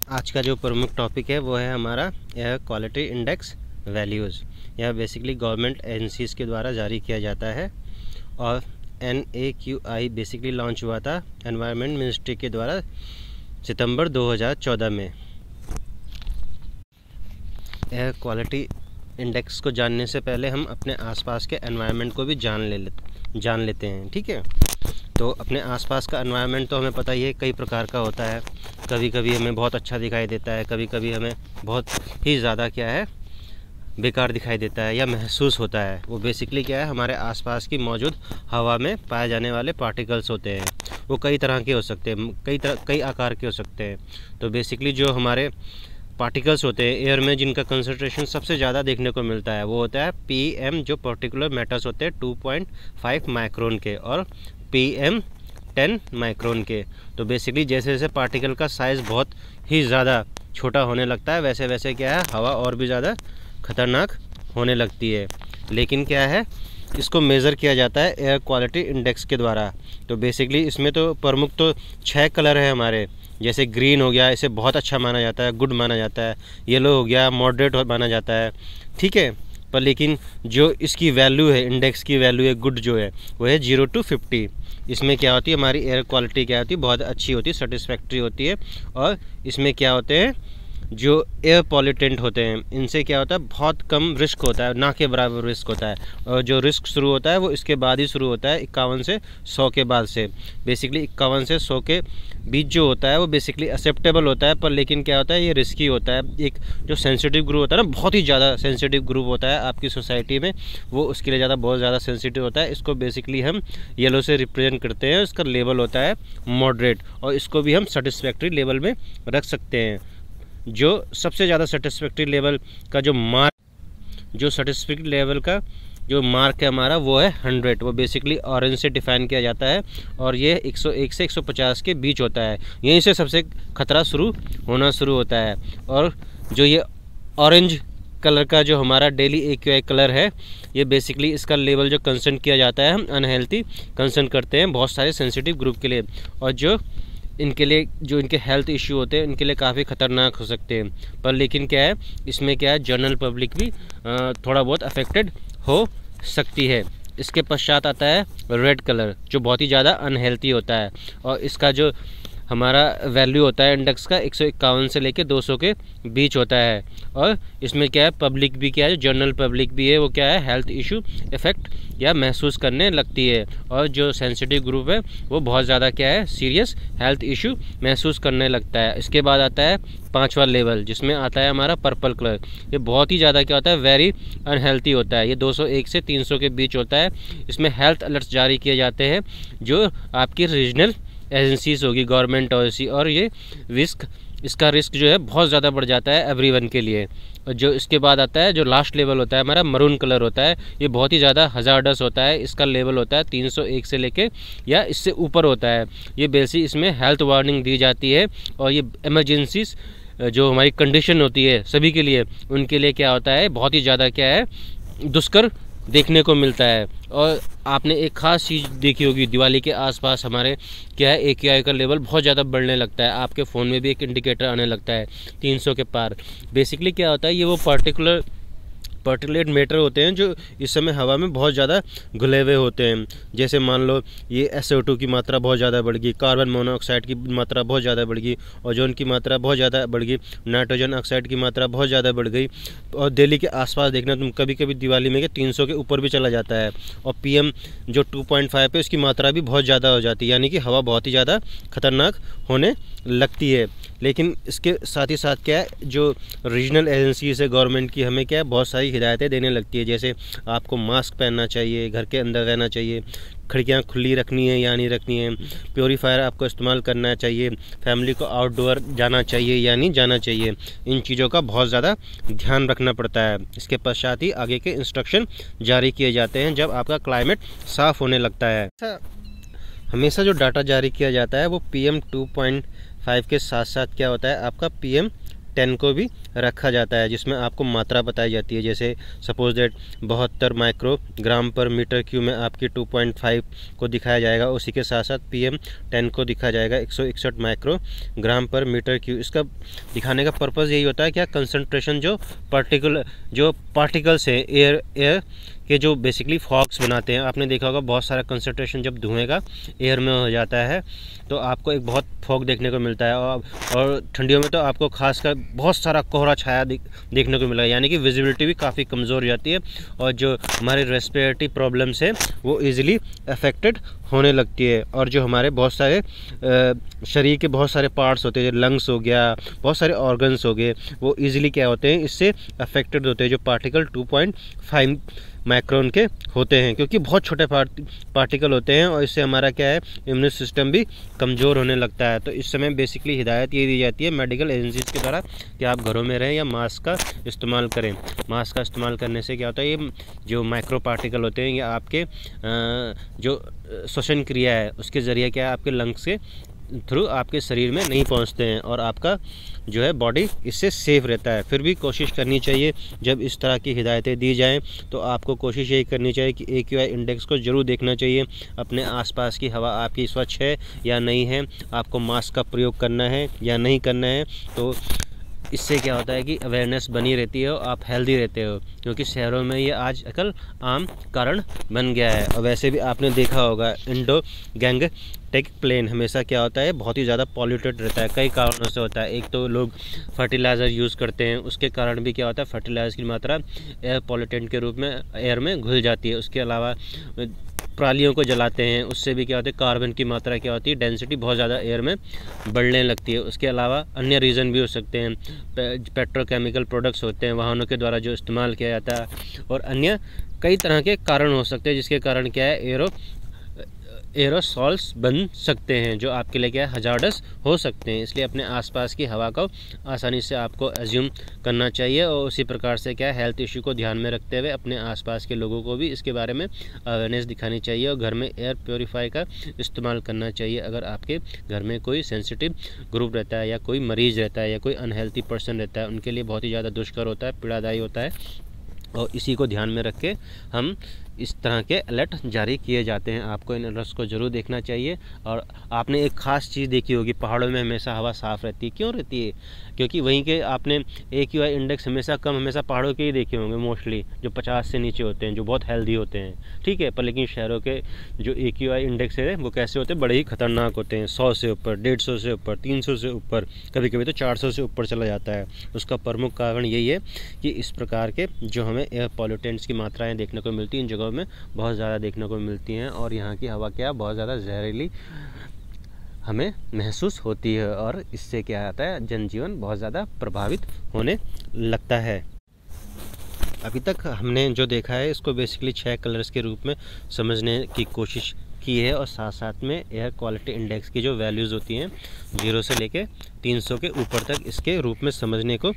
आज का जो प्रमुख टॉपिक है वो है हमारा एयर क्वालिटी इंडेक्स वैल्यूज़। यह बेसिकली गवर्नमेंट एजेंसीज़ के द्वारा जारी किया जाता है और NAQI बेसिकली लॉन्च हुआ था एनवायरनमेंट मिनिस्ट्री के द्वारा सितंबर 2014 में। एयर क्वालिटी इंडेक्स को जानने से पहले हम अपने आसपास के एनवायरनमेंट को भी जान लेते हैं, ठीक है। तो अपने आसपास का एनवायरनमेंट तो हमें पता ही है कई प्रकार का होता है। कभी कभी हमें बहुत अच्छा दिखाई देता है, कभी कभी हमें बहुत ही ज़्यादा बेकार दिखाई देता है या महसूस होता है। वो बेसिकली क्या है, हमारे आसपास की मौजूद हवा में पाए जाने वाले पार्टिकल्स होते हैं। वो कई तरह के हो सकते हैं, कई आकार के हो सकते हैं। तो बेसिकली जो हमारे पार्टिकल्स होते हैं एयर में, जिनका कंसंट्रेशन सबसे ज़्यादा देखने को मिलता है वो होता है PM, जो पर्टिकुलर मैटर्स होते हैं 2.5 माइक्रोन के, और PM 10 माइक्रोन के। तो बेसिकली जैसे जैसे पार्टिकल का साइज़ बहुत ही ज़्यादा छोटा होने लगता है वैसे वैसे क्या है, हवा और भी ज़्यादा खतरनाक होने लगती है। लेकिन क्या है, इसको मेज़र किया जाता है एयर क्वालिटी इंडेक्स के द्वारा। तो बेसिकली इसमें तो प्रमुख तो 6 कलर है हमारे। जैसे ग्रीन हो गया, इसे बहुत अच्छा माना जाता है, गुड माना जाता है। येलो हो गया, मॉडरेट माना जाता है, ठीक है। पर लेकिन जो इसकी वैल्यू है, इंडेक्स की वैल्यू है गुड जो है, वो है 0 to 50। इसमें क्या होती है, हमारी एयर क्वालिटी क्या होती है, बहुत अच्छी होती है, सेटिस्फैक्ट्री होती है। और इसमें क्या होते हैं, जो एयर पॉल्यूटेंट होते हैं, इनसे क्या होता है, बहुत कम रिस्क होता है, ना के बराबर रिस्क होता है। और जो रिस्क शुरू होता है वो इसके बाद ही शुरू होता है, 51 से 100 के बाद से। बेसिकली 51 से 100 के बीच जो होता है वो बेसिकली एक्सेप्टेबल होता है। पर लेकिन क्या होता है, ये रिस्की होता है। एक जो सेंसिटिव ग्रुप होता है ना, बहुत ही ज़्यादा सेंसिटिव ग्रुप होता है आपकी सोसाइटी में, वो उसके लिए बहुत ज़्यादा सेंसिटिव होता है। इसको बेसिकली हम येलो से रिप्रेजेंट करते हैं। इसका लेवल होता है मॉडरेट, और इसको भी हम सेटिस्फैक्ट्री लेवल में रख सकते हैं। जो सबसे ज़्यादा सेटिस्फैक्ट्री लेवल का जो सेटिस्फैक्ट्री लेवल का जो मार्क है हमारा, वो है 100। वो बेसिकली ऑरेंज से डिफाइन किया जाता है और ये 101 से 150 के बीच होता है। यहीं से सबसे खतरा होना शुरू होता है। और जो ये ऑरेंज कलर का जो हमारा डेली AQI कलर है, ये बेसिकली इसका लेवल जो कंसर्न किया जाता है, हम अनहेल्थी कंसर्न करते हैं बहुत सारे सेंसिटिव ग्रुप के लिए, और जो इनके लिए जो इनके हेल्थ इश्यू होते हैं इनके लिए काफ़ी ख़तरनाक हो सकते हैं। पर लेकिन क्या है, इसमें क्या है, जनरल पब्लिक भी थोड़ा बहुत अफेक्टेड हो सकती है। इसके पश्चात आता है रेड कलर, जो बहुत ही ज़्यादा अनहेल्थी होता है। और इसका जो हमारा वैल्यू होता है इंडेक्स का, 151 से लेके 200 के बीच होता है। और इसमें क्या है, पब्लिक भी क्या है, जनरल पब्लिक भी है, वो क्या है, हेल्थ इशू इफ़ेक्ट या महसूस करने लगती है। और जो सेंसिटिव ग्रुप है वो बहुत ज़्यादा क्या है, सीरियस हेल्थ इशू महसूस करने लगता है। इसके बाद आता है 5वां लेवल, जिसमें आता है हमारा पर्पल कलर। ये बहुत ही ज़्यादा क्या होता है, वेरी अनहेल्थी होता है। ये 201 से 300 के बीच होता है। इसमें हेल्थ अलर्ट्स जारी किए जाते हैं जो आपकी रीजनल एजेंसीज होगी, गवर्नमेंट एजेंसी, और ये इसका रिस्क जो है बहुत ज़्यादा बढ़ जाता है एवरीवन के लिए। और जो इसके बाद आता है, जो लास्ट लेवल होता है हमारा, मरून कलर होता है। ये बहुत ही ज़्यादा हज़ार्डस होता है। इसका लेवल होता है 301 से लेके या इससे ऊपर होता है। ये बेसिक इसमें हेल्थ वार्निंग दी जाती है। और ये इमरजेंसीज जो हमारी कंडीशन होती है सभी के लिए, उनके लिए क्या होता है, बहुत ही ज़्यादा क्या है, दुष्कर देखने को मिलता है। और आपने एक ख़ास चीज़ देखी होगी, दिवाली के आसपास हमारे क्या है, AQI का लेवल बहुत ज़्यादा बढ़ने लगता है। आपके फ़ोन में भी एक इंडिकेटर आने लगता है 300 के पार। बेसिकली क्या होता है, ये वो पार्टिकुलेट मैटर होते हैं जो इस समय हवा में बहुत ज़्यादा घुले हुए होते हैं। जैसे मान लो ये SO2 की मात्रा बहुत ज़्यादा बढ़ गई, कार्बन मोनोऑक्साइड की मात्रा बहुत ज़्यादा बढ़ गई, ओजोन की मात्रा बहुत ज़्यादा बढ़ गई, नाइट्रोजन ऑक्साइड की मात्रा बहुत ज़्यादा बढ़ गई। और दिल्ली के आसपास देखना तुम, कभी कभी दिवाली में 300 के ऊपर भी चला जाता है। और PM जो 2.5 पे, उसकी मात्रा भी बहुत ज़्यादा हो जाती है, यानी कि हवा बहुत ही ज़्यादा खतरनाक होने लगती है। लेकिन इसके साथ ही साथ क्या है, जो रीजनल एजेंसीज है गवर्नमेंट की, हमें क्या है, बहुत सारी हिदायतें देने लगती है। जैसे आपको मास्क पहनना चाहिए, घर के अंदर रहना चाहिए, खिड़कियां खुली रखनी है या नहीं रखनी है, प्योरीफायर आपको इस्तेमाल करना चाहिए, फैमिली को आउटडोर जाना चाहिए या नहीं जाना चाहिए। इन चीज़ों का बहुत ज़्यादा ध्यान रखना पड़ता है। इसके पश्चात ही आगे के इंस्ट्रक्शन जारी किए जाते हैं जब आपका क्लाइमेट साफ़ होने लगता है। हमेशा जो डाटा जारी किया जाता है वो PM 2.5 के साथ साथ क्या होता है, आपका PM PM10 को भी रखा जाता है, जिसमें आपको मात्रा बताई जाती है। जैसे सपोज दैट 72 माइक्रोग्राम पर मीटर क्यूब में आपकी 2.5 को दिखाया जाएगा, उसी के साथ साथ PM10 को दिखाया जाएगा 161 माइक्रोग्राम पर मीटर क्यूब। इसका दिखाने का पर्पज़ यही होता है क्या कंसंट्रेशन जो पार्टिकल्स है एयर के, जो बेसिकली फॉग्स बनाते हैं। आपने देखा होगा बहुत सारा कंसंट्रेशन जब धुएं का एयर में हो जाता है तो आपको एक बहुत फॉग देखने को मिलता है, और ठंडियों में तो आपको खासकर बहुत सारा कोहरा छाया देखने को मिला है, यानी कि विजिबिलिटी भी काफ़ी कमज़ोर हो जाती है और जो हमारे रेस्पिरेटरी प्रॉब्लम्स है वो ईज़िली अफेक्टेड होने लगती है। और जो हमारे बहुत सारे शरीर के बहुत सारे पार्ट्स होते हैं, लंग्स हो गया, बहुत सारे ऑर्गन्स हो गए, वो ईज़िली क्या होते हैं, इससे अफेक्टेड होते हैं, जो पार्टिकल 2.5 माइक्रोन के होते हैं, क्योंकि बहुत छोटे पार्टिकल होते हैं और इससे हमारा क्या है इम्यून सिस्टम भी कमज़ोर होने लगता है। तो इस समय बेसिकली हिदायत ये दी जाती है मेडिकल एजेंसीज़ के द्वारा कि आप घरों में रहें या मास्क का इस्तेमाल करें। मास्क का इस्तेमाल करने से क्या होता है, ये जो माइक्रो पार्टिकल होते हैं ये आपके जो श्वसन क्रिया है उसके ज़रिए क्या है आपके लंग्स के थ्रू आपके शरीर में नहीं पहुंचते हैं और आपका जो है बॉडी इससे सेफ रहता है। फिर भी कोशिश करनी चाहिए जब इस तरह की हिदायतें दी जाएं तो आपको कोशिश यही करनी चाहिए कि AQI इंडेक्स को ज़रूर देखना चाहिए, अपने आसपास की हवा आपकी स्वच्छ है या नहीं है, आपको मास्क का प्रयोग करना है या नहीं करना है। तो इससे क्या होता है कि अवेयरनेस बनी रहती है और आप हेल्दी रहते हो, क्योंकि शहरों में ये आजकल आम कारण बन गया है। और वैसे भी आपने देखा होगा इंडो गैंगटिक प्लेन हमेशा क्या होता है बहुत ही ज़्यादा पॉल्यूटेड रहता है, कई कारणों से होता है। एक तो लोग फर्टिलाइज़र यूज़ करते हैं, उसके कारण भी क्या होता है फर्टिलाइज़र की मात्रा एयर पॉल्यूटेंट के रूप में एयर में घुल जाती है। उसके अलावा परालियों को जलाते हैं, उससे भी क्या होता है कार्बन की मात्रा क्या होती है डेंसिटी बहुत ज़्यादा एयर में बढ़ने लगती है। उसके अलावा अन्य रीज़न भी हो सकते हैं, पेट्रोकेमिकल प्रोडक्ट्स होते हैं वाहनों के द्वारा जो इस्तेमाल किया जाता है, और अन्य कई तरह के कारण हो सकते हैं जिसके कारण क्या है एरोसॉल्स बन सकते हैं जो आपके लिए क्या है हजार्डस हो सकते हैं। इसलिए अपने आसपास की हवा को आसानी से आपको एज्यूम करना चाहिए और उसी प्रकार से क्या है हेल्थ इशू को ध्यान में रखते हुए अपने आसपास के लोगों को भी इसके बारे में अवेयरनेस दिखानी चाहिए और घर में एयर प्योरीफायर का इस्तेमाल करना चाहिए। अगर आपके घर में कोई सेंसिटिव ग्रुप रहता है या कोई मरीज़ रहता है या कोई अनहेल्थी पर्सन रहता है, उनके लिए बहुत ही ज़्यादा दुष्कर होता है, पीड़ादायी होता है, और इसी को ध्यान में रख के हम इस तरह के अलर्ट जारी किए जाते हैं। आपको इन अलर्ट्स को ज़रूर देखना चाहिए। और आपने एक ख़ास चीज़ देखी होगी, पहाड़ों में हमेशा हवा साफ़ रहती है। क्यों रहती है? क्योंकि वहीं के आपने AQI इंडेक्स हमेशा पहाड़ों के ही देखे होंगे मोस्टली, जो 50 से नीचे होते हैं, जो बहुत हेल्दी होते हैं, ठीक है। पर लेकिन शहरों के जो AQI इंडेक्स है वो कैसे होते हैं, बड़े ही खतरनाक होते हैं, 100 से ऊपर, 150 से ऊपर, 300 से ऊपर, कभी कभी तो 400 से ऊपर चला जाता है। उसका प्रमुख कारण यही है कि इस प्रकार के जो हमें एयर पॉल्यूटेंट्स की मात्राएँ देखने को मिलती हैं इन जगहों में बहुत ज़्यादा देखने को मिलती हैं, और यहाँ की हवा क्या बहुत ज़्यादा जहरीली हमें महसूस होती है, और इससे क्या आता है जनजीवन बहुत ज़्यादा प्रभावित होने लगता है। अभी तक हमने जो देखा है इसको बेसिकली 6 कलर्स के रूप में समझने की कोशिश की है, और साथ साथ में एयर क्वालिटी इंडेक्स की जो वैल्यूज़ होती हैं 0 से लेके 300 के ऊपर तक इसके रूप में समझने को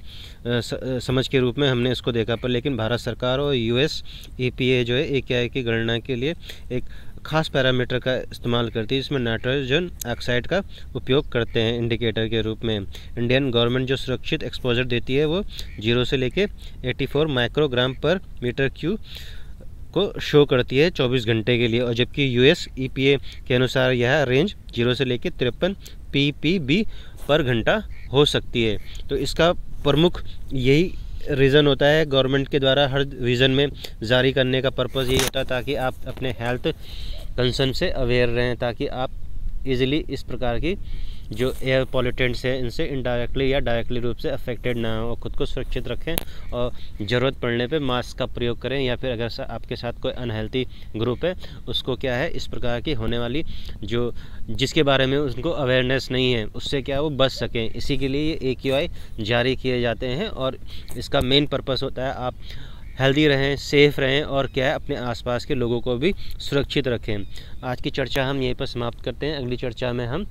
समझ के रूप में हमने इसको देखा। पर लेकिन भारत सरकार और US EPA जो है AQI की गणना के लिए एक खास पैरामीटर का इस्तेमाल करती है, इसमें नाइट्रोजन ऑक्साइड का उपयोग करते हैं इंडिकेटर के रूप में। इंडियन गवर्नमेंट जो सुरक्षित एक्सपोजर देती है वो 0 से लेके 84 माइक्रोग्राम पर मीटर क्यूब को शो करती है 24 घंटे के लिए, और जबकि US EPA के अनुसार यह रेंज 0 से लेकर 53 ppb पर घंटा हो सकती है। तो इसका प्रमुख यही रीज़न होता है गवर्नमेंट के द्वारा हर रीजन में जारी करने का पर्पज़ यही होता है ताकि आप अपने हेल्थ कंसर्न से अवेयर रहें, ताकि आप इजीली इस प्रकार की जो एयर पॉल्यूटेंट्स हैं इनसे इनडायरेक्टली या डायरेक्टली रूप से अफेक्टेड ना हो, और ख़ुद को सुरक्षित रखें और ज़रूरत पड़ने पे मास्क का प्रयोग करें, या फिर अगर आपके साथ कोई अनहेल्थी ग्रुप है उसको क्या है इस प्रकार की होने वाली जो जिसके बारे में उनको अवेयरनेस नहीं है उससे क्या वो बच सकें। इसी के लिए ये AQI जारी किए जाते हैं, और इसका मेन पर्पस होता है आप हेल्दी रहें, सेफ़ रहें, और क्या है अपने आसपास के लोगों को भी सुरक्षित रखें। आज की चर्चा हम यहीं पर समाप्त करते हैं, अगली चर्चा में हम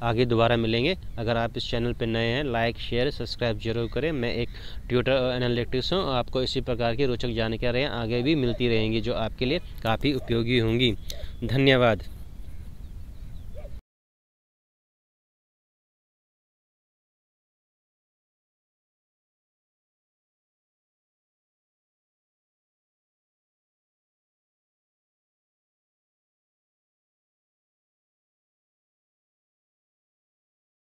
आगे दोबारा मिलेंगे। अगर आप इस चैनल पर नए हैं लाइक शेयर सब्सक्राइब जरूर करें। मैं एक ट्यूटर और एनालिटिक्स हूँ, आपको इसी प्रकार की रोचक जानकारियाँ आगे भी मिलती रहेंगी जो आपके लिए काफ़ी उपयोगी होंगी। धन्यवाद।